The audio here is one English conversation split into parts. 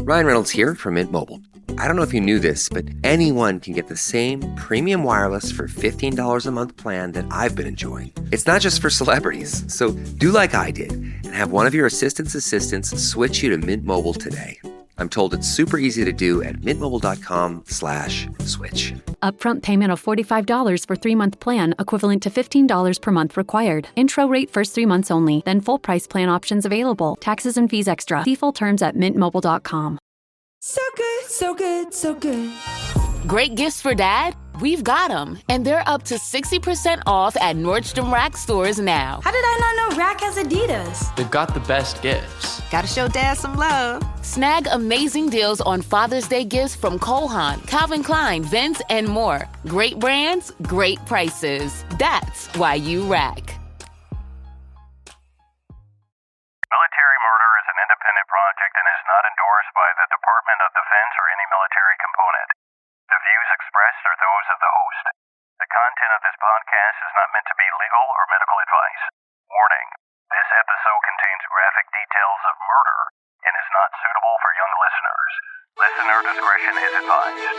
Ryan Reynolds here from Mint Mobile. I don't know if you knew this, but anyone can get the same premium wireless for $15 a month plan that I've been enjoying. It's not just for celebrities. So do like I did and have one of your assistants switch you to Mint Mobile today. I'm told it's super easy to do at mintmobile.com/switch. Upfront payment of $45 for 3-month plan, equivalent to $15 per month required. Intro rate first 3 months only, then full price plan options available. Taxes and fees extra. See full terms at mintmobile.com. So good, so good, so good. Great gifts for dad? We've got them, and they're up to 60% off at Nordstrom Rack stores now. How did I not know Rack has Adidas? They've got the best gifts. Gotta show dad some love. Snag amazing deals on Father's Day gifts from Cole Haan, Calvin Klein, Vince, and more. Great brands, great prices. That's why you Rack. Military murder is an independent project and is not endorsed by the Department of Defense or any military component. The views expressed are those of the host. The content of this podcast is not meant to be legal or medical advice. Warning, this episode contains graphic details of murder and is not suitable for young listeners. Listener discretion is advised.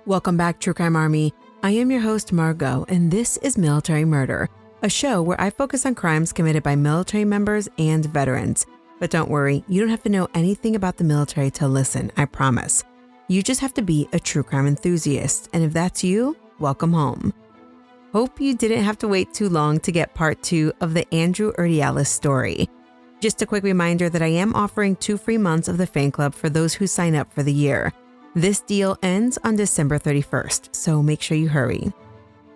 Welcome back, True Crime Army. I am your host, Margot, and this is Military Murder, a show where I focus on crimes committed by military members and veterans. But don't worry, you don't have to know anything about the military to listen, I promise. You just have to be a true crime enthusiast, and if that's you, welcome home. Hope you didn't have to wait too long to get part 2 of the Andrew Urdiales story. Just a quick reminder that I am offering 2 free months of the fan club for those who sign up for the year. This deal ends on December 31st, so make sure you hurry.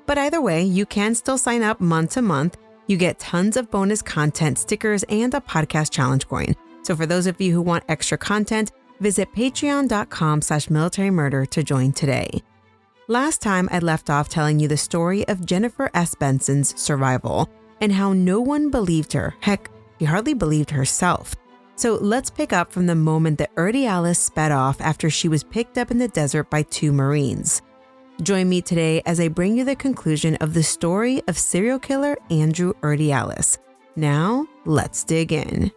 But either way, you can still sign up month to month. You get tons of bonus content, stickers, and a podcast challenge coin. So for those of you who want extra content, visit patreon.com/militarymurder to join today. Last time I left off telling you the story of Jennifer Asbenson's survival and how no one believed her. Heck, she hardly believed herself. So let's pick up from the moment that Urdiales sped off after she was picked up in the desert by 2 Marines. Join me today as I bring you the conclusion of the story of serial killer Andrew Urdiales. Now, let's dig in.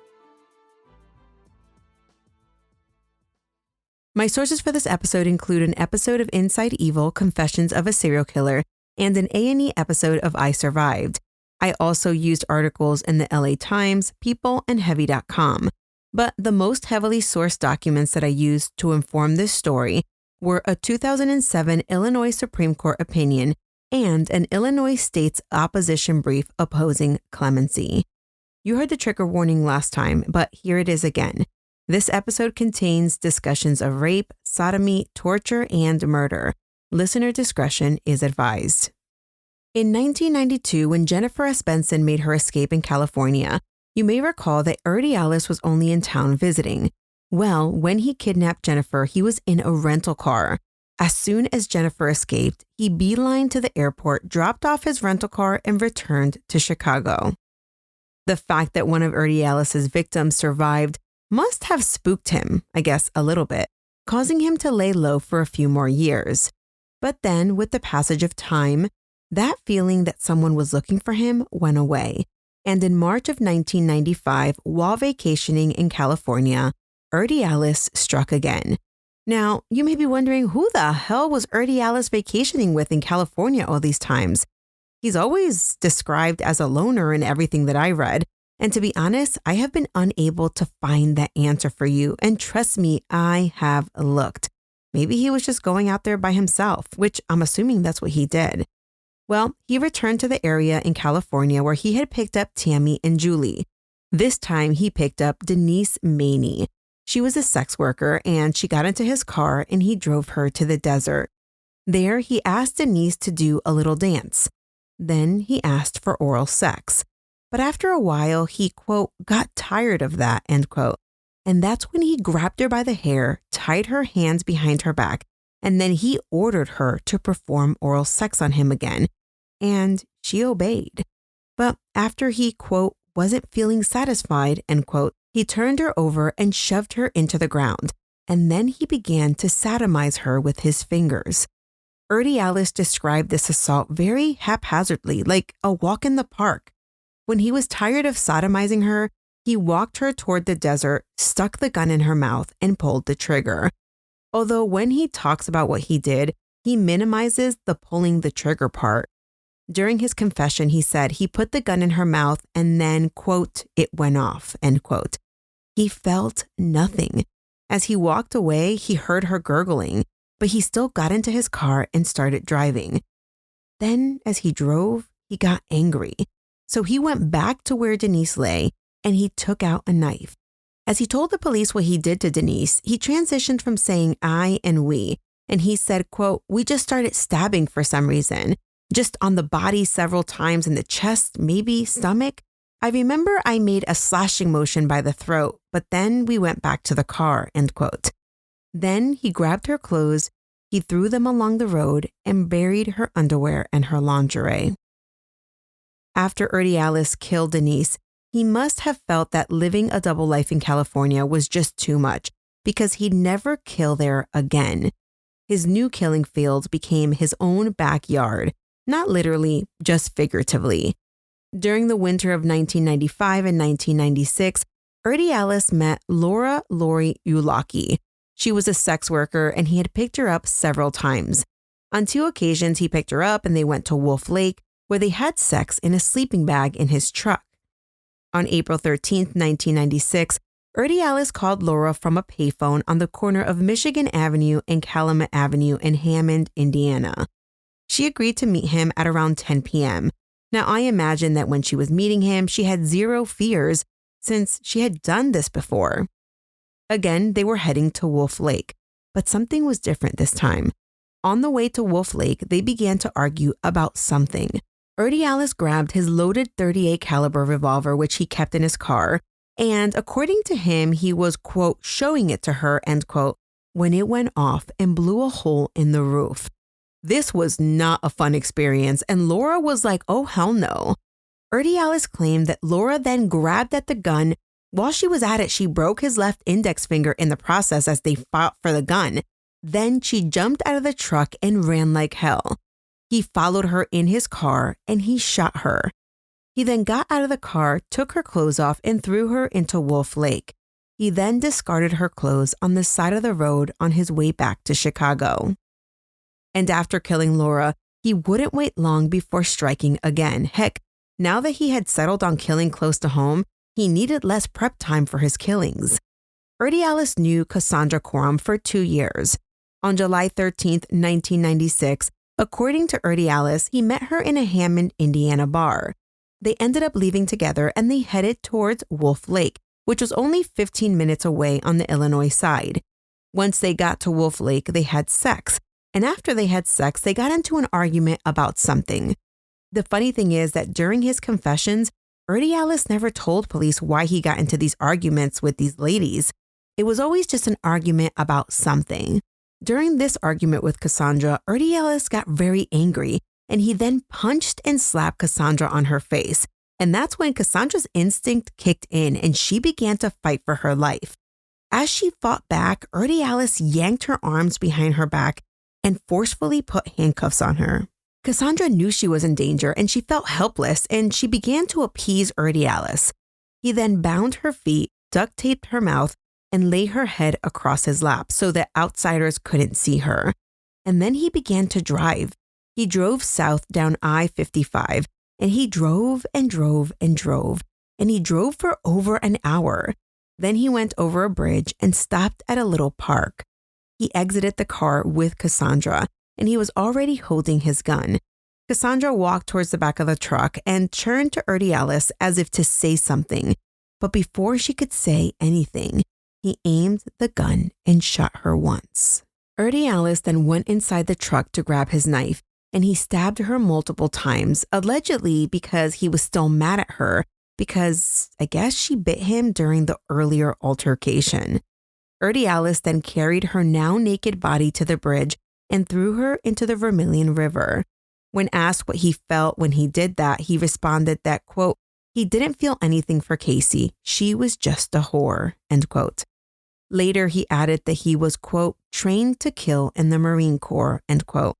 My sources for this episode include an episode of Inside Evil, Confessions of a Serial Killer, and an A&E episode of I Survived. I also used articles in the LA Times, People, and Heavy.com. But the most heavily sourced documents that I used to inform this story were a 2007 Illinois Supreme Court opinion and an Illinois state's opposition brief opposing clemency. You heard the trigger warning last time, but here it is again. This episode contains discussions of rape, sodomy, torture, and murder. Listener discretion is advised. In 1992, when Jennifer Asbenson made her escape in California, you may recall that Urdiales was only in town visiting. Well, when he kidnapped Jennifer, he was in a rental car. As soon as Jennifer escaped, he beelined to the airport, dropped off his rental car, and returned to Chicago. The fact that one of Urdiales' victims survived must have spooked him, I guess, a little bit, causing him to lay low for a few more years. But then, with the passage of time, that feeling that someone was looking for him went away. And in March of 1995, while vacationing in California, Urdiales struck again. Now, you may be wondering, who the hell was Urdiales vacationing with in California all these times? He's always described as a loner in everything that I read. And to be honest, I have been unable to find that answer for you. And trust me, I have looked. Maybe he was just going out there by himself, which I'm assuming that's what he did. Well, he returned to the area in California where he had picked up Tammy and Julie. This time he picked up Denise Maney. She was a sex worker and she got into his car and he drove her to the desert. There, he asked Denise to do a little dance. Then he asked for oral sex. But after a while, he, quote, got tired of that, end quote. And that's when he grabbed her by the hair, tied her hands behind her back, and then he ordered her to perform oral sex on him again. And she obeyed. But after he, quote, wasn't feeling satisfied, end quote, he turned her over and shoved her into the ground. And then he began to sodomize her with his fingers. Urdiales described this assault very haphazardly, like a walk in the park. When he was tired of sodomizing her, he walked her toward the desert, stuck the gun in her mouth, and pulled the trigger. Although when he talks about what he did, he minimizes the pulling the trigger part. During his confession, he said he put the gun in her mouth and then, quote, it went off, end quote. He felt nothing. As he walked away, he heard her gurgling, but he still got into his car and started driving. Then, as he drove, he got angry. So he went back to where Denise lay and he took out a knife. As he told the police what he did to Denise, he transitioned from saying I and we, and he said, quote, we just started stabbing for some reason, just on the body several times in the chest, maybe stomach. I remember I made a slashing motion by the throat, but then we went back to the car, end quote. Then he grabbed her clothes, he threw them along the road and buried her underwear and her lingerie. After Urdiales killed Denise, he must have felt that living a double life in California was just too much because he'd never kill there again. His new killing field became his own backyard, not literally, just figuratively. During the winter of 1995 and 1996, Urdiales met Laura Lori Ulaki. She was a sex worker and he had picked her up several times. On 2 occasions, he picked her up and they went to Wolf Lake, where they had sex in a sleeping bag in his truck. On April 13, 1996, Urdiales called Laura from a payphone on the corner of Michigan Avenue and Calumet Avenue in Hammond, Indiana. She agreed to meet him at around 10 p.m. Now, I imagine that when she was meeting him, she had zero fears since she had done this before. Again, they were heading to Wolf Lake, but something was different this time. On the way to Wolf Lake, they began to argue about something. Urdiales grabbed his loaded .38 caliber revolver, which he kept in his car, and according to him, he was, quote, showing it to her, end quote, when it went off and blew a hole in the roof. This was not a fun experience, and Laura was like, oh, hell no. Urdiales claimed that Laura then grabbed at the gun. While she was at it, she broke his left index finger in the process as they fought for the gun. Then she jumped out of the truck and ran like hell. He followed her in his car and he shot her. He then got out of the car, took her clothes off, and threw her into Wolf Lake. He then discarded her clothes on the side of the road on his way back to Chicago. And after killing Laura, he wouldn't wait long before striking again. Heck, now that he had settled on killing close to home, he needed less prep time for his killings. Urdiales knew Cassandra Coram for 2 years. On July 13, 1996, according to Urdiales, he met her in a Hammond, Indiana bar. They ended up leaving together and they headed towards Wolf Lake, which was only 15 minutes away on the Illinois side. Once they got to Wolf Lake, they had sex. And after they had sex, they got into an argument about something. The funny thing is that during his confessions, Urdiales never told police why he got into these arguments with these ladies. It was always just an argument about something. During this argument with Cassandra, Urdiales got very angry, and he then punched and slapped Cassandra on her face. And that's when Cassandra's instinct kicked in and she began to fight for her life. As she fought back, Urdiales yanked her arms behind her back and forcefully put handcuffs on her. Cassandra knew she was in danger and she felt helpless, and she began to appease Urdiales. He then bound her feet, duct taped her mouth, and lay her head across his lap so that outsiders couldn't see her. And then he began to drive. He drove south down I-55, and he drove and drove and drove, and he drove for over an hour. Then he went over a bridge and stopped at a little park. He exited the car with Cassandra, and he was already holding his gun. Cassandra walked towards the back of the truck and turned to Urdiales as if to say something. But before she could say anything, he aimed the gun and shot her once. Urdiales then went inside the truck to grab his knife, and he stabbed her multiple times, allegedly because he was still mad at her, because I guess she bit him during the earlier altercation. Urdiales then carried her now naked body to the bridge and threw her into the Vermilion River. When asked what he felt when he did that, he responded that, quote, he didn't feel anything for Casey. She was just a whore, end quote. Later, he added that he was, quote, trained to kill in the Marine Corps, end quote.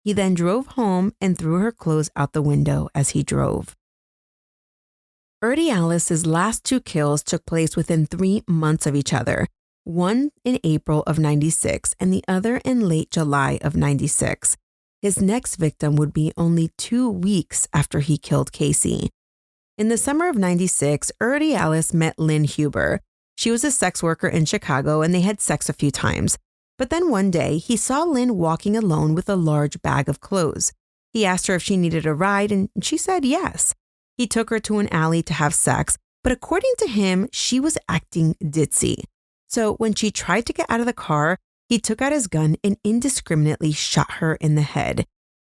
He then drove home and threw her clothes out the window as he drove. Urdiales' last 2 kills took place within 3 months of each other, one in April of 96 and the other in late July of 96. His next victim would be only 2 weeks after he killed Casey. In the summer of 96, Urdiales met Lynn Huber. She was a sex worker in Chicago and they had sex a few times. But then one day, he saw Lynn walking alone with a large bag of clothes. He asked her if she needed a ride and she said yes. He took her to an alley to have sex, but according to him, she was acting ditzy. So when she tried to get out of the car, he took out his gun and indiscriminately shot her in the head.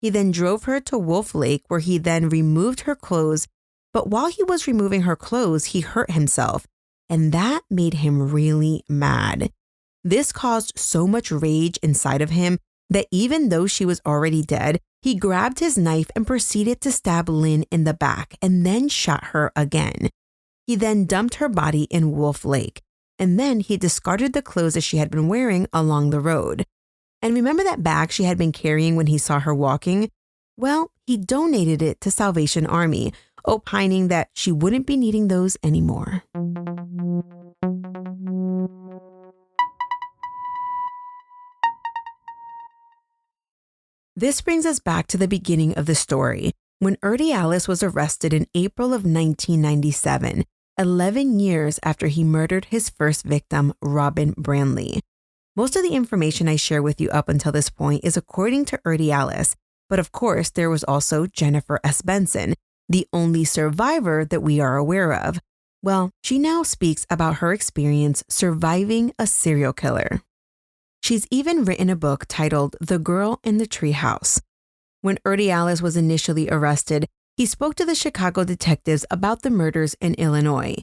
He then drove her to Wolf Lake, where he then removed her clothes. But while he was removing her clothes, he hurt himself, and that made him really mad. This caused so much rage inside of him that even though she was already dead, he grabbed his knife and proceeded to stab Lynn in the back and then shot her again. He then dumped her body in Wolf Lake, and then he discarded the clothes that she had been wearing along the road. And remember that bag she had been carrying when he saw her walking? Well, he donated it to Salvation Army, opining that she wouldn't be needing those anymore. This brings us back to the beginning of the story, when Urdiales was arrested in April of 1997, 11 years after he murdered his first victim, Robin Brandley. Most of the information I share with you up until this point is according to Urdiales, but of course there was also Jennifer Asbenson, the only survivor that we are aware of. Well, she now speaks about her experience surviving a serial killer. She's even written a book titled The Girl in the Treehouse. When Urdiales was initially arrested, he spoke to the Chicago detectives about the murders in Illinois.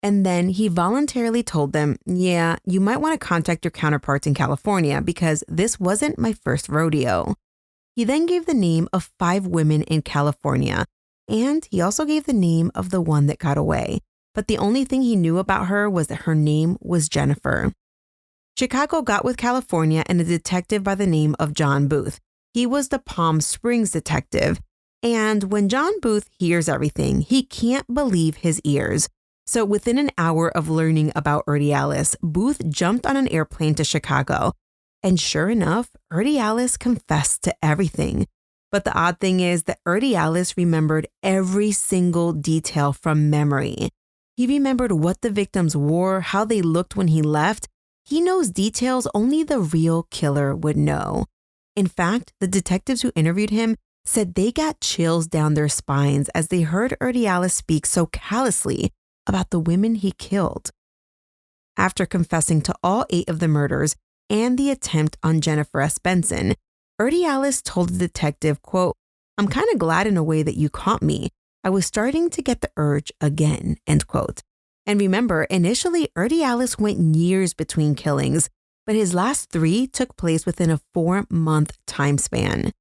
And then he voluntarily told them, yeah, you might want to contact your counterparts in California because this wasn't my first rodeo. He then gave the name of 5 women in California, and he also gave the name of the one that got away. But the only thing he knew about her was that her name was Jennifer. Chicago got with California and a detective by the name of John Booth. He was the Palm Springs detective. And when John Booth hears everything, he can't believe his ears. So within an hour of learning about Urdiales, Booth jumped on an airplane to Chicago. And sure enough, Urdiales confessed to everything. But the odd thing is that Urdiales remembered every single detail from memory. He remembered what the victims wore, how they looked when he left. He knows details only the real killer would know. In fact, the detectives who interviewed him said they got chills down their spines as they heard Urdiales speak so callously about the women he killed. After confessing to all 8 of the murders and the attempt on Jennifer Asbenson, Urdiales told the detective, quote, "I'm kind of glad in a way that you caught me. I was starting to get the urge again," end quote. And remember, initially, Urdiales went years between killings, but his last 3 took place within a 4-month time span.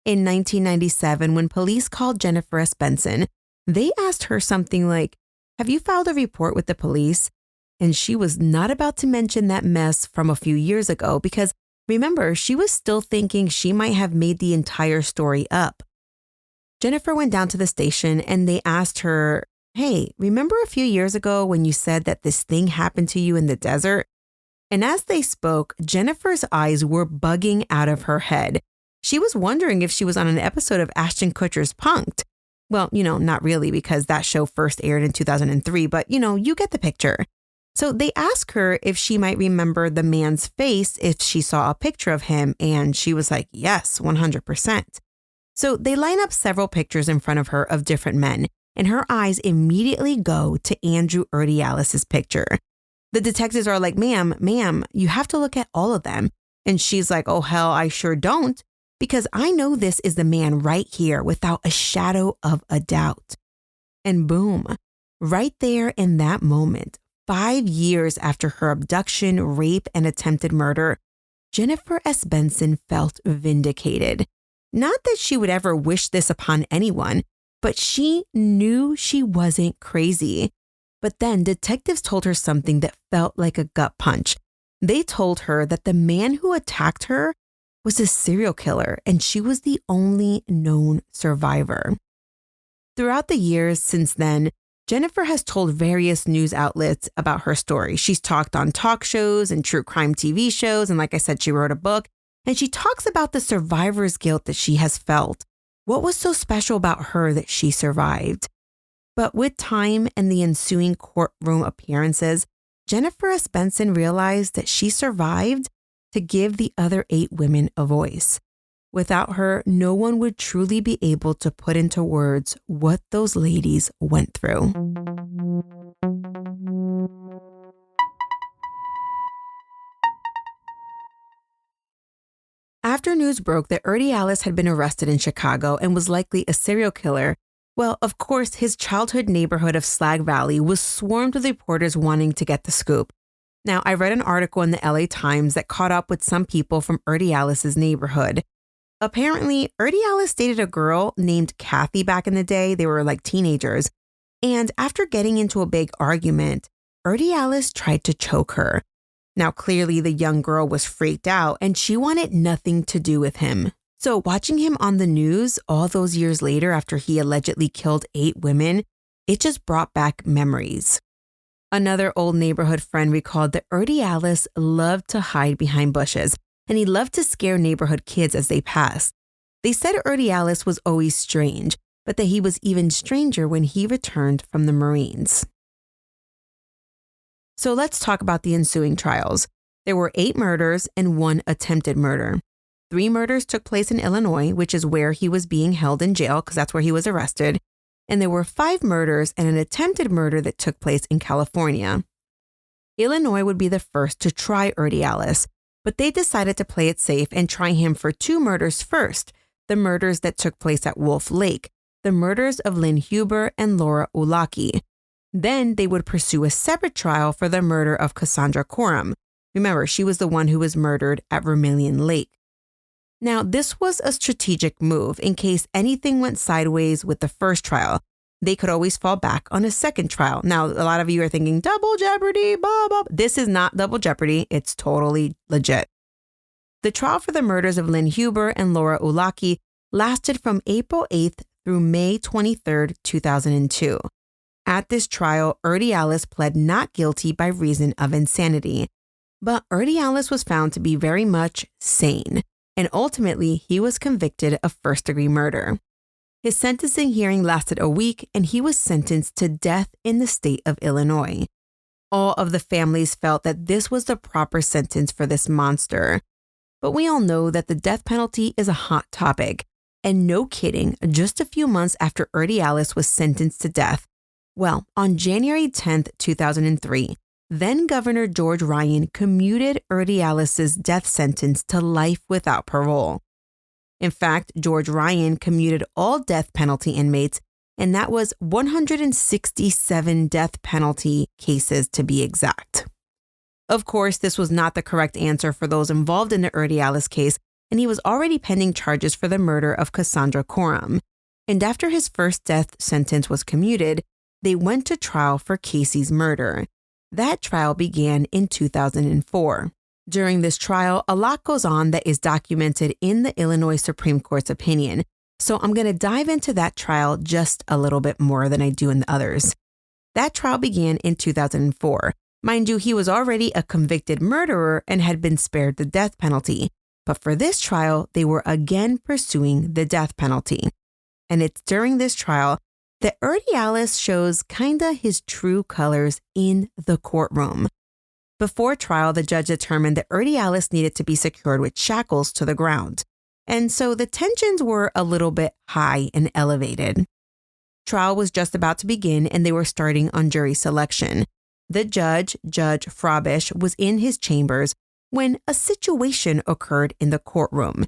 In 1997, when police called Jennifer Asbenson, they asked her something like, "Have you filed a report with the police?" And she was not about to mention that mess from a few years ago because, remember, she was still thinking she might have made the entire story up. Jennifer went down to the station and they asked her, "Hey, remember a few years ago when you said that this thing happened to you in the desert?" And as they spoke, Jennifer's eyes were bugging out of her head. She was wondering if she was on an episode of Ashton Kutcher's Punk'd. Well, not really because that show first aired in 2003, but you get the picture. So they asked her if she might remember the man's face if she saw a picture of him, and she was like, yes, 100%. So they line up several pictures in front of her of different men, and her eyes immediately go to Andrew Urdiales' picture. The detectives are like, ma'am, you have to look at all of them. And she's like, oh, hell, I sure don't, because I know this is the man right here without a shadow of a doubt. And boom, right there in that moment, 5 years after her abduction, rape, and attempted murder, Jennifer Asbenson felt vindicated. Not that she would ever wish this upon anyone, but she knew she wasn't crazy. But then detectives told her something that felt like a gut punch. They told her that the man who attacked her was a serial killer, and she was the only known survivor. Throughout the years since then, Jennifer has told various news outlets about her story. She's talked on talk shows and true crime TV shows, and like I said, she wrote a book, and she talks about the survivor's guilt that she has felt. What was so special about her that she survived? But with time and the ensuing courtroom appearances, Jennifer Asbenson realized that she survived to give the other 8 women a voice. Without her, no one would truly be able to put into words what those ladies went through. After news broke that Urdiales had been arrested in Chicago and was likely a serial killer, well, of course, his childhood neighborhood of Slag Valley was swarmed with reporters wanting to get the scoop. Now, I read an article in the LA Times that caught up with some people from Urdiales' neighborhood. Apparently, Urdiales dated a girl named Kathy back in the day. They were like teenagers. And after getting into a big argument, Urdiales tried to choke her. Now, clearly, the young girl was freaked out and she wanted nothing to do with him. So watching him on the news all those years later after he allegedly killed 8 women, it just brought back memories. Another old neighborhood friend recalled that Urdiales loved to hide behind bushes, and he loved to scare neighborhood kids as they passed. They said Urdiales was always strange, but that he was even stranger when he returned from the Marines. So let's talk about the ensuing trials. There were 8 murders and 1 attempted murder. 3 murders took place in Illinois, which is where he was being held in jail because that's where he was arrested. And there were 5 murders and an attempted murder that took place in California. Illinois would be the first to try Urdiales, but they decided to play it safe and try him for 2 murders first, the murders that took place at Wolf Lake, the murders of Lynn Huber and Laura Ulaki. Then they would pursue a separate trial for the murder of Cassandra Coram. Remember, she was the one who was murdered at Vermilion Lake. Now, this was a strategic move in case anything went sideways with the first trial. They could always fall back on a second trial. Now, a lot of you are thinking, double jeopardy, blah, blah. This is not double jeopardy. It's totally legit. The trial for the murders of Lynn Huber and Laura Ulaki lasted from April 8th through May 23rd, 2002. At this trial, Urdiales pled not guilty by reason of insanity. But Urdiales was found to be very much sane, and ultimately he was convicted of first-degree murder. His sentencing hearing lasted a week, and he was sentenced to death in the state of Illinois. All of the families felt that this was the proper sentence for this monster. But we all know that the death penalty is a hot topic. And no kidding, just a few months after Urdiales was sentenced to death, well, on January 10th, 2003, then Governor George Ryan commuted Urdiales' death sentence to life without parole. In fact, George Ryan commuted all death penalty inmates, and that was 167 death penalty cases to be exact. Of course, this was not the correct answer for those involved in the Urdiales case, and he was already pending charges for the murder of Cassandra Coram. And after his first death sentence was commuted, they went to trial for Casey's murder. That trial began in 2004. During this trial, a lot goes on that is documented in the Illinois Supreme Court's opinion, so I'm going to dive into that trial just a little bit more than I do in the others. That trial began in 2004. Mind you, he was already a convicted murderer and had been spared the death penalty, but for this trial, they were again pursuing the death penalty. And it's during this trial that Urdiales shows kinda his true colors in the courtroom. Before trial, the judge determined that Urdiales needed to be secured with shackles to the ground. And so the tensions were a little bit high and elevated. Trial was just about to begin and they were starting on jury selection. The judge, Judge Frobish, was in his chambers when a situation occurred in the courtroom.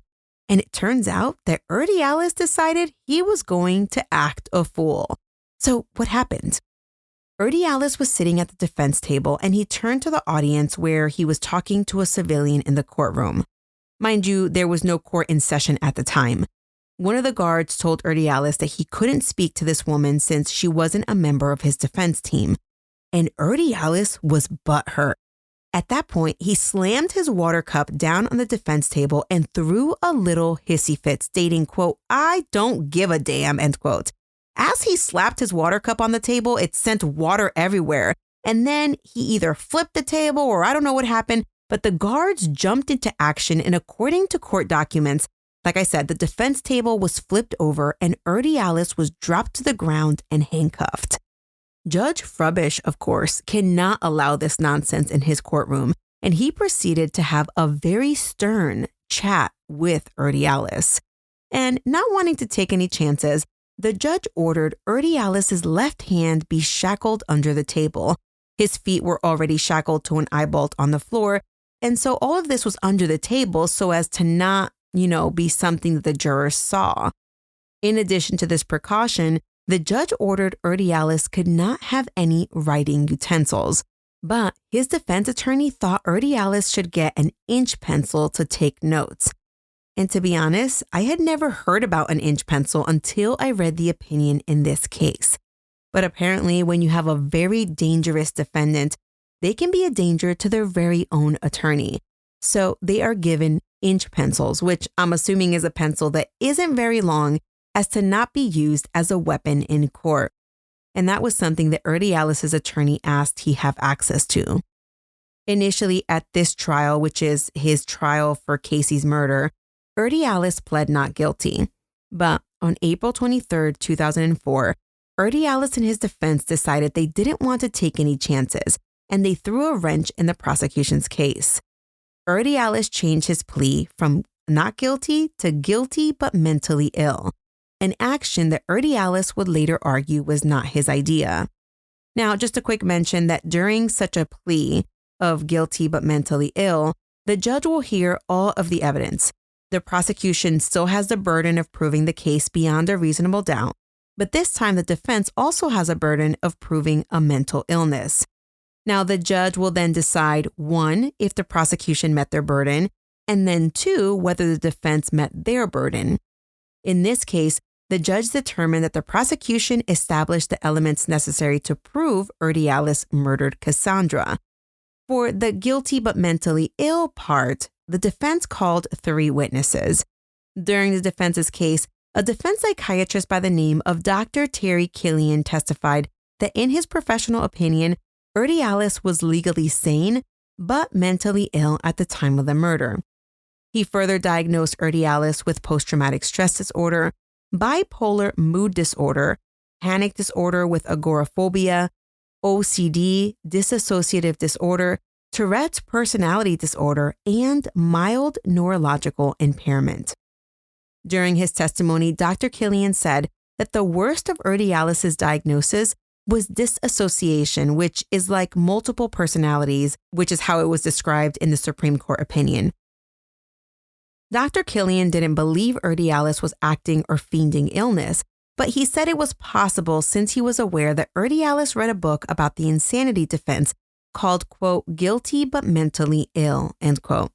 And it turns out that Urdiales decided he was going to act a fool. So what happened? Urdiales was sitting at the defense table and he turned to the audience where he was talking to a civilian in the courtroom. Mind you, there was no court in session at the time. One of the guards told Urdiales that he couldn't speak to this woman since she wasn't a member of his defense team. And Urdiales was butthurt. At that point, he slammed his water cup down on the defense table and threw a little hissy fit, stating, quote, "I don't give a damn," end quote. As he slapped his water cup on the table, it sent water everywhere. And then he either flipped the table or I don't know what happened, but the guards jumped into action. And according to court documents, like I said, the defense table was flipped over and Urdiales was dropped to the ground and handcuffed. Judge Frubbish, of course, cannot allow this nonsense in his courtroom, and he proceeded to have a very stern chat with Urdiales. And not wanting to take any chances, the judge ordered Urdiales' left hand be shackled under the table. His feet were already shackled to an eye bolt on the floor, and so all of this was under the table so as to not, be something that the jurors saw. In addition to this precaution, the judge ordered Urdiales could not have any writing utensils, but his defense attorney thought Urdiales should get an inch pencil to take notes. And to be honest, I had never heard about an inch pencil until I read the opinion in this case. But apparently, when you have a very dangerous defendant, they can be a danger to their very own attorney. So they are given inch pencils, which I'm assuming is a pencil that isn't very long, as to not be used as a weapon in court. And that was something that Urdiales' attorney asked he have access to. Initially at this trial, which is his trial for Casey's murder, Urdiales pled not guilty. But on April 23, 2004, Urdiales and his defense decided they didn't want to take any chances, and they threw a wrench in the prosecution's case. Urdiales changed his plea from not guilty to guilty but mentally ill, an action that Urdiales would later argue was not his idea. Now, just a quick mention that during such a plea of guilty but mentally ill, the judge will hear all of the evidence. The prosecution still has the burden of proving the case beyond a reasonable doubt, but this time the defense also has a burden of proving a mental illness. Now, the judge will then decide, 1, if the prosecution met their burden, and then 2, whether the defense met their burden. In this case, the judge determined that the prosecution established the elements necessary to prove Urdiales murdered Cassandra. For the guilty but mentally ill part, the defense called 3 witnesses. During the defense's case, a defense psychiatrist by the name of Dr. Terry Killian testified that in his professional opinion, Urdiales was legally sane, but mentally ill at the time of the murder. He further diagnosed Urdiales with post-traumatic stress disorder, bipolar mood disorder, panic disorder with agoraphobia, OCD, dissociative disorder, Tourette's personality disorder, and mild neurological impairment. During his testimony, Dr. Killian said that the worst of Urdiales' diagnosis was disassociation, which is like multiple personalities, which is how it was described in the Supreme Court opinion. Dr. Killian didn't believe Urdiales was acting or feigning illness, but he said it was possible since he was aware that Urdiales read a book about the insanity defense called, quote, Guilty but Mentally Ill, end quote.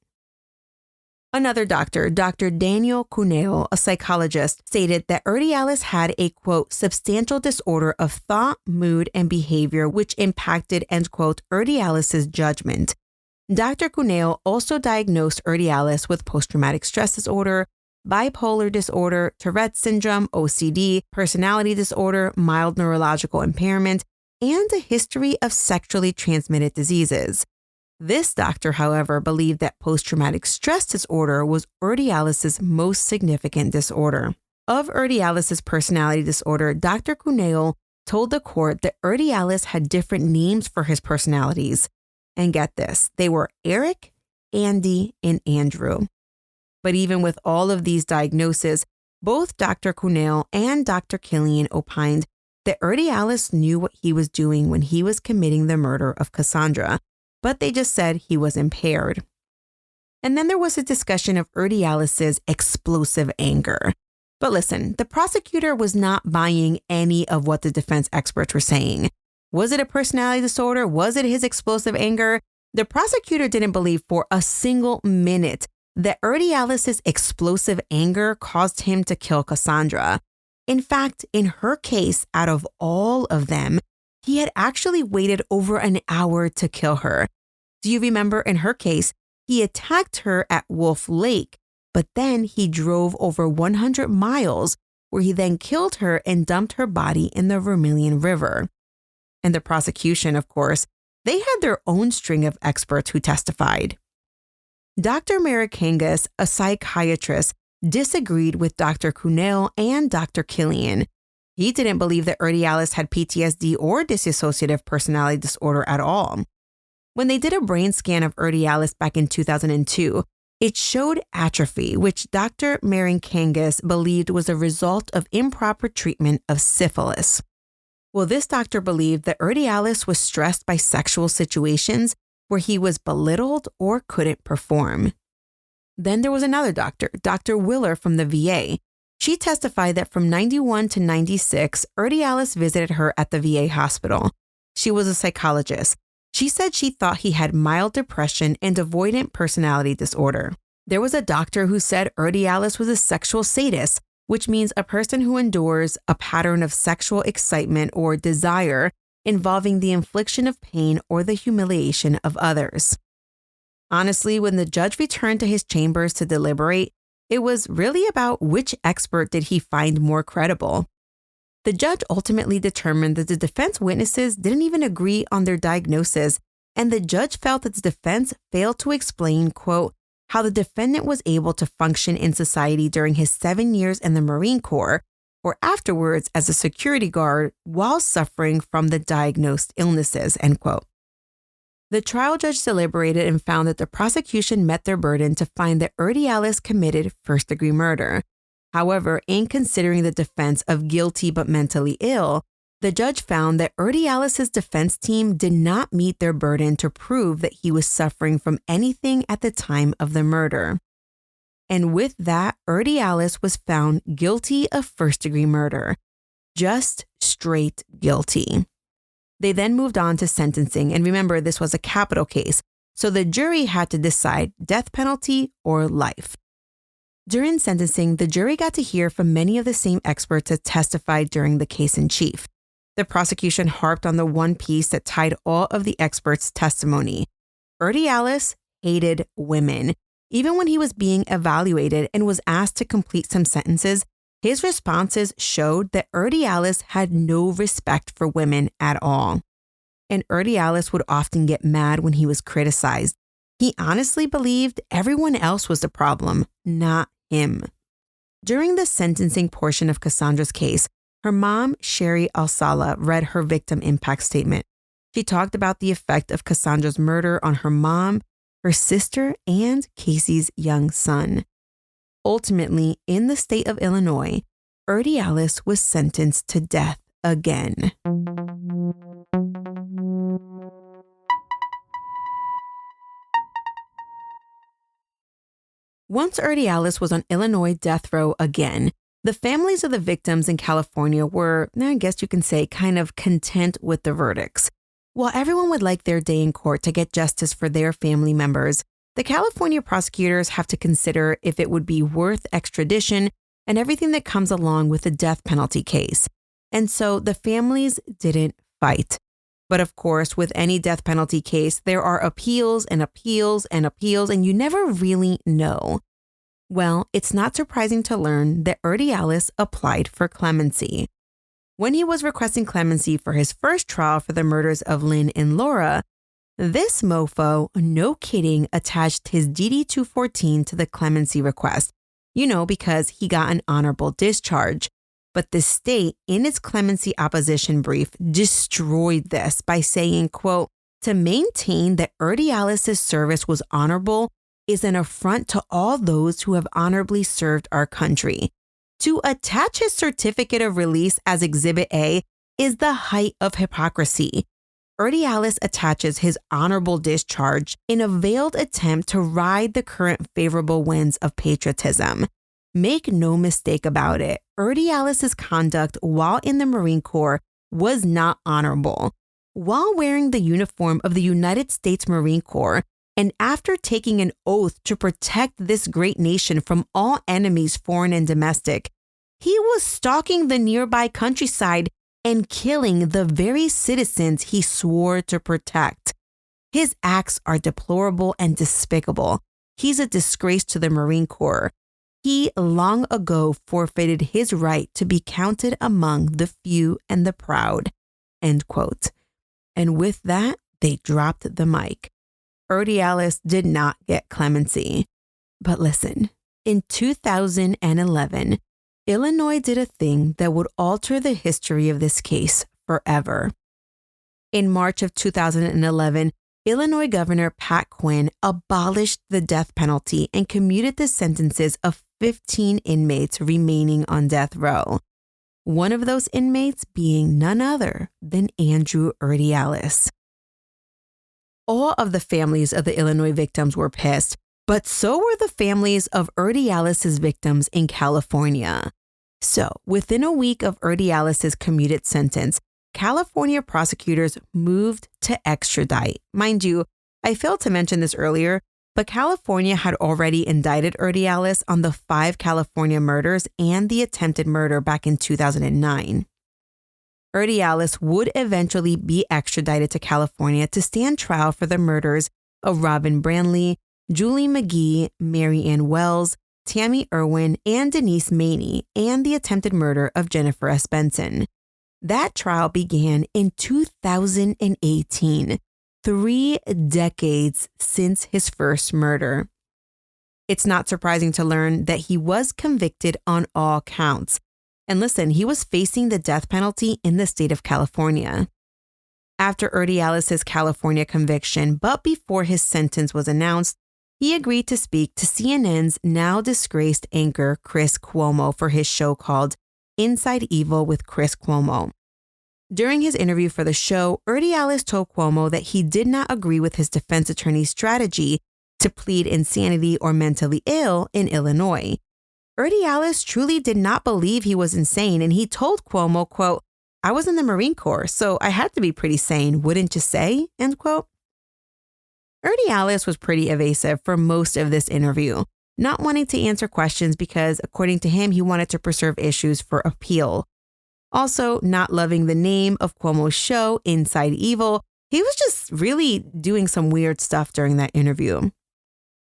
Another doctor, Dr. Daniel Cuneo, a psychologist, stated that Urdiales had a, quote, substantial disorder of thought, mood, and behavior which impacted, end quote, Urdiales' judgment. Dr. Cuneo also diagnosed Urdiales with post-traumatic stress disorder, bipolar disorder, Tourette's syndrome, OCD, personality disorder, mild neurological impairment, and a history of sexually transmitted diseases. This doctor, however, believed that post-traumatic stress disorder was Urdiales' most significant disorder. Of Urdiales' personality disorder, Dr. Cuneo told the court that Urdiales had different names for his personalities. And get this, they were Eric, Andy, and Andrew. But even with all of these diagnoses, both Dr. Cuneo and Dr. Killian opined that Urdiales knew what he was doing when he was committing the murder of Cassandra, but they just said he was impaired. And then there was a discussion of Urdiales' explosive anger. But listen, the prosecutor was not buying any of what the defense experts were saying. Was it a personality disorder? Was it his explosive anger? The prosecutor didn't believe for a single minute that Urdiales' explosive anger caused him to kill Cassandra. In fact, in her case, out of all of them, he had actually waited over an hour to kill her. Do you remember in her case, he attacked her at Wolf Lake, but then he drove over 100 miles where he then killed her and dumped her body in the Vermilion River. And the prosecution, of course, they had their own string of experts who testified. Dr. Marikangas, a psychiatrist, disagreed with Dr. Cunell and Dr. Killian. He didn't believe that Urdiales had PTSD or dissociative personality disorder at all. When they did a brain scan of Urdiales back in 2002, it showed atrophy, which Dr. Marikangas believed was a result of improper treatment of syphilis. Well, this doctor believed that Urdiales was stressed by sexual situations where he was belittled or couldn't perform. Then there was another doctor, Dr. Willer from the VA. She testified that from 91 to 96, Urdiales visited her at the VA hospital. She was a psychologist. She said she thought he had mild depression and avoidant personality disorder. There was a doctor who said Urdiales was a sexual sadist, which means a person who endures a pattern of sexual excitement or desire involving the infliction of pain or the humiliation of others. Honestly, when the judge returned to his chambers to deliberate, it was really about which expert did he find more credible. The judge ultimately determined that the defense witnesses didn't even agree on their diagnosis, and the judge felt that the defense failed to explain, quote, how the defendant was able to function in society during his 7 years in the Marine Corps or afterwards as a security guard while suffering from the diagnosed illnesses, end quote. The trial judge deliberated and found that the prosecution met their burden to find that Urdiales committed first-degree murder. However, in considering the defense of guilty but mentally ill, the judge found that Urdiales' defense team did not meet their burden to prove that he was suffering from anything at the time of the murder. And with that, Urdiales was found guilty of first-degree murder. Just straight guilty. They then moved on to sentencing, and remember, this was a capital case, so the jury had to decide death penalty or life. During sentencing, the jury got to hear from many of the same experts that testified during the case in chief. The prosecution harped on the one piece that tied all of the experts' testimony. Urdiales hated women. Even when he was being evaluated and was asked to complete some sentences, his responses showed that Urdiales had no respect for women at all. And Urdiales would often get mad when he was criticized. He honestly believed everyone else was the problem, not him. During the sentencing portion of Cassandra's case, her mom, Sherry Alsala, read her victim impact statement. She talked about the effect of Cassandra's murder on her mom, her sister, and Casey's young son. Ultimately, in the state of Illinois, Urdiales was sentenced to death again. Once Urdiales was on Illinois death row again, the families of the victims in California were, I guess you can say, kind of content with the verdicts. While everyone would like their day in court to get justice for their family members, the California prosecutors have to consider if it would be worth extradition and everything that comes along with a death penalty case. And so the families didn't fight. But of course, with any death penalty case, there are appeals and appeals and appeals, and you never really know. Well, it's not surprising to learn that Urdiales applied for clemency. When he was requesting clemency for his first trial for the murders of Lynn and Laura, this mofo, no kidding, attached his DD-214 to the clemency request, because he got an honorable discharge. But the state, in its clemency opposition brief, destroyed this by saying, quote, to maintain that Urdiales' service was honorable is an affront to all those who have honorably served our country. To attach his certificate of release as Exhibit A is the height of hypocrisy. Urdiales attaches his honorable discharge in a veiled attempt to ride the current favorable winds of patriotism. Make no mistake about it, Urdiales' conduct while in the Marine Corps was not honorable. While wearing the uniform of the United States Marine Corps, and after taking an oath to protect this great nation from all enemies, foreign and domestic, he was stalking the nearby countryside and killing the very citizens he swore to protect. His acts are deplorable and despicable. He's a disgrace to the Marine Corps. He long ago forfeited his right to be counted among the few and the proud." End quote. And with that, they dropped the mic. Urdiales did not get clemency. But listen, in 2011, Illinois did a thing that would alter the history of this case forever. In March of 2011, Illinois Governor Pat Quinn abolished the death penalty and commuted the sentences of 15 inmates remaining on death row. One of those inmates being none other than Andrew Urdiales. All of the families of the Illinois victims were pissed, but so were the families of Urdiales' victims in California. So, within a week of Urdiales' commuted sentence, California prosecutors moved to extradite. Mind you, I failed to mention this earlier, but California had already indicted Urdiales on the 5 California murders and the attempted murder back in 2009. Urdiales would eventually be extradited to California to stand trial for the murders of Robin Brantley, Julie McGee, Mary Ann Wells, Tammy Irwin, and Denise Maney, and the attempted murder of Jennifer Asbenson. That trial began in 2018, 3 decades since his first murder. It's not surprising to learn that he was convicted on all counts. And listen, he was facing the death penalty in the state of California. After Urdiales' California conviction, but before his sentence was announced, he agreed to speak to CNN's now disgraced anchor Chris Cuomo for his show called Inside Evil with Chris Cuomo. During his interview for the show, Urdiales told Cuomo that he did not agree with his defense attorney's strategy to plead insanity or mentally ill in Illinois. Urdiales truly did not believe he was insane, and he told Cuomo, quote, "I was in the Marine Corps, so I had to be pretty sane, wouldn't you say?" End quote. Urdiales was pretty evasive for most of this interview, not wanting to answer questions because, according to him, he wanted to preserve issues for appeal. Also, not loving the name of Cuomo's show, Inside Evil, he was just really doing some weird stuff during that interview.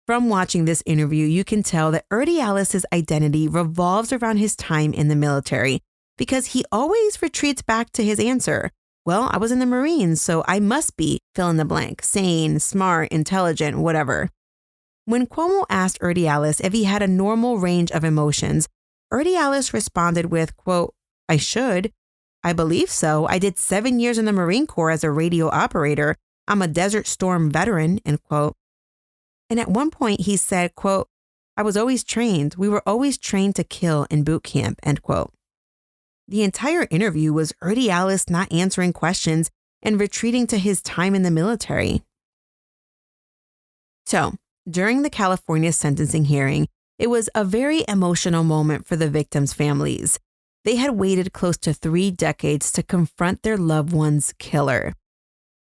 From watching this interview, you can tell that Urdiales' identity revolves around his time in the military because he always retreats back to his answer. Well, I was in the Marines, so I must be fill in the blank, sane, smart, intelligent, whatever. When Cuomo asked Urdiales if he had a normal range of emotions, Urdiales responded with, quote, "I should. I believe so. I did 7 years in the Marine Corps as a radio operator. I'm a Desert Storm veteran," end quote. And at one point he said, quote, "I was always trained. We were always trained to kill in boot camp," end quote. The entire interview was Urdiales not answering questions and retreating to his time in the military. So, during the California sentencing hearing, it was a very emotional moment for the victims' families. They had waited close to 3 decades to confront their loved one's killer.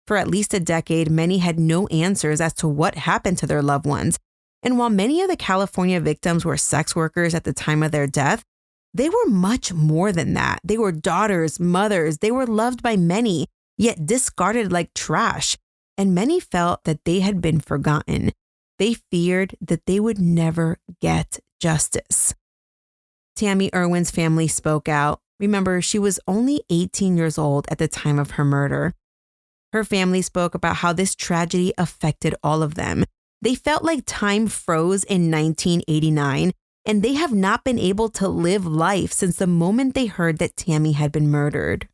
For at least a decade, many had no answers as to what happened to their loved ones. And while many of the California victims were sex workers at the time of their death, they were much more than that. They were daughters, mothers, they were loved by many, yet discarded like trash. And many felt that they had been forgotten. They feared that they would never get justice. Tammy Irwin's family spoke out. Remember, she was only 18 years old at the time of her murder. Her family spoke about how this tragedy affected all of them. They felt like time froze in 1989, and they have not been able to live life since the moment they heard that Tammy had been murdered.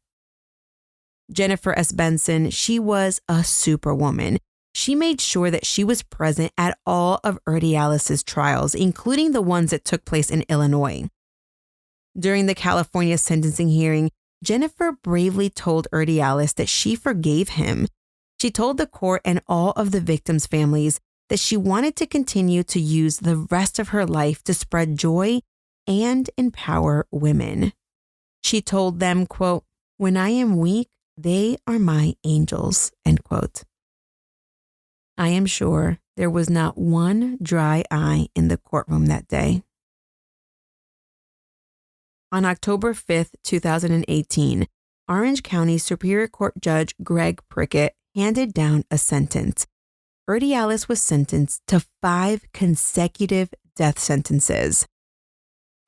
Jennifer Asbenson, she was a superwoman. She made sure that she was present at all of Urdiales' trials, including the ones that took place in Illinois. During the California sentencing hearing, Jennifer bravely told Urdiales that she forgave him. She told the court and all of the victims' families that she wanted to continue to use the rest of her life to spread joy and empower women. She told them, quote, "When I am weak, they are my angels," end quote. I am sure there was not one dry eye in the courtroom that day. On October 5th, 2018, Orange County Superior Court Judge Greg Prickett, handed down a sentence. Urdiales was sentenced to 5 consecutive death sentences.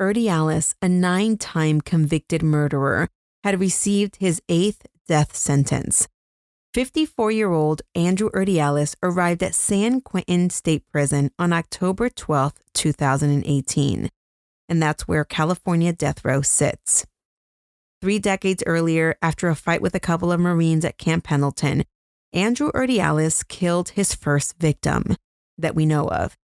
Urdiales, a 9-time convicted murderer, had received his 8th death sentence. 54-year-old Andrew Urdiales arrived at San Quentin State Prison on October 12, 2018, and that's where California death row sits. 3 decades earlier, after a fight with a couple of Marines at Camp Pendleton, Andrew Urdiales killed his first victim that we know of.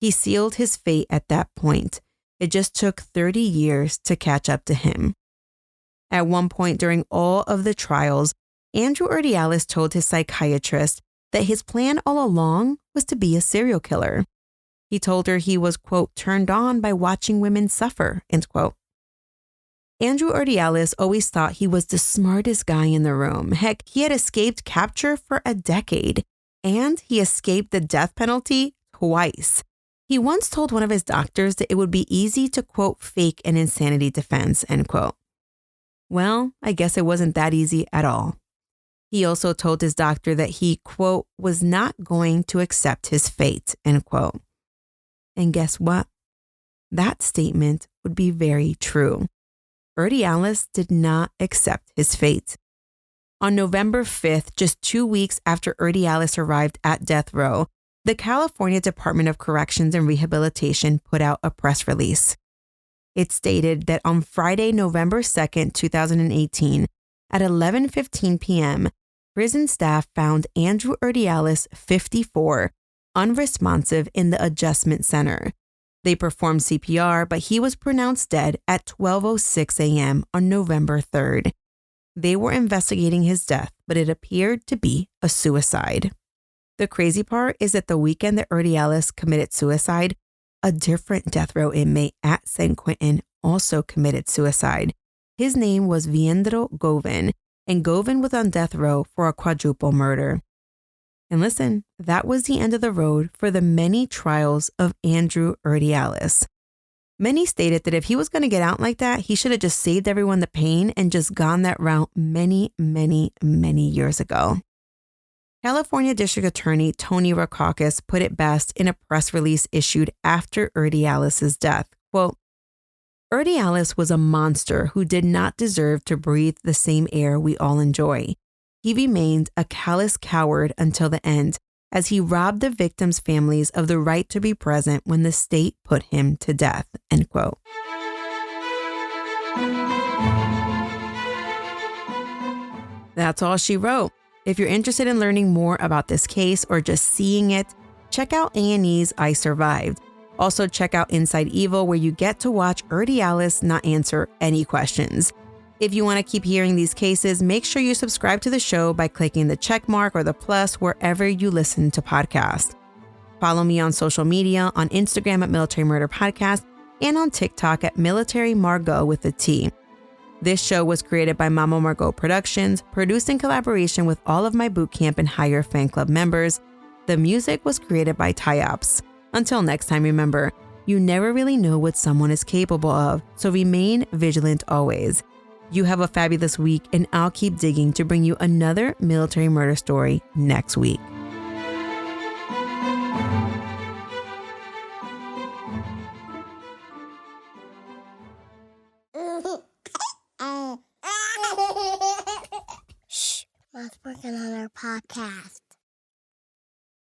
He sealed his fate at that point. It just took 30 years to catch up to him. At one point during all of the trials, Andrew Urdiales told his psychiatrist that his plan all along was to be a serial killer. He told her he was, quote, turned on by watching women suffer, end quote. Andrew Urdiales always thought he was the smartest guy in the room. Heck, he had escaped capture for a decade, and he escaped the death penalty twice. He once told one of his doctors that it would be easy to, quote, fake an insanity defense, end quote. Well, I guess it wasn't that easy at all. He also told his doctor that he, quote, was not going to accept his fate, end quote. And guess what? That statement would be very true. Urdiales did not accept his fate. On November 5th, just 2 weeks after Urdiales arrived at death row, the California Department of Corrections and Rehabilitation put out a press release. It stated that on Friday, November 2nd, 2018, at 11:15 p.m., prison staff found Andrew Urdiales, 54, unresponsive in the adjustment center. They performed CPR, but he was pronounced dead at 12:06 a.m. on November 3rd. They were investigating his death, but it appeared to be a suicide. The crazy part is that the weekend that Urdiales committed suicide, a different death row inmate at San Quentin also committed suicide. His name was Viendro Govin, and Govin was on death row for a quadruple murder. And listen, that was the end of the road for the many trials of Andrew Urdiales. Many stated that if he was going to get out like that, he should have just saved everyone the pain and just gone that route many, many, many years ago. California District Attorney Tony Rackauckus put it best in a press release issued after Urdiales' death. Quote, Urdiales was a monster who did not deserve to breathe the same air we all enjoy. He remained a callous coward until the end, as he robbed the victims' families of the right to be present when the state put him to death, end quote. That's all she wrote. If you're interested in learning more about this case or just seeing it, check out A&E's I Survived. Also check out Inside Evil, where you get to watch Urdiales not answer any questions. If you want to keep hearing these cases, make sure you subscribe to the show by clicking the check mark or the plus wherever you listen to podcasts. Follow me on social media, on Instagram at Military Murder Podcast and on TikTok at Military Margot with a T. This show was created by Mama Margot Productions, produced in collaboration with all of my bootcamp and higher fan club members. The music was created by Ty-Ops. Until next time, remember, you never really know what someone is capable of, so remain vigilant always. You have a fabulous week, and I'll keep digging to bring you another military murder story next week. Shh, Mom's working on our podcast.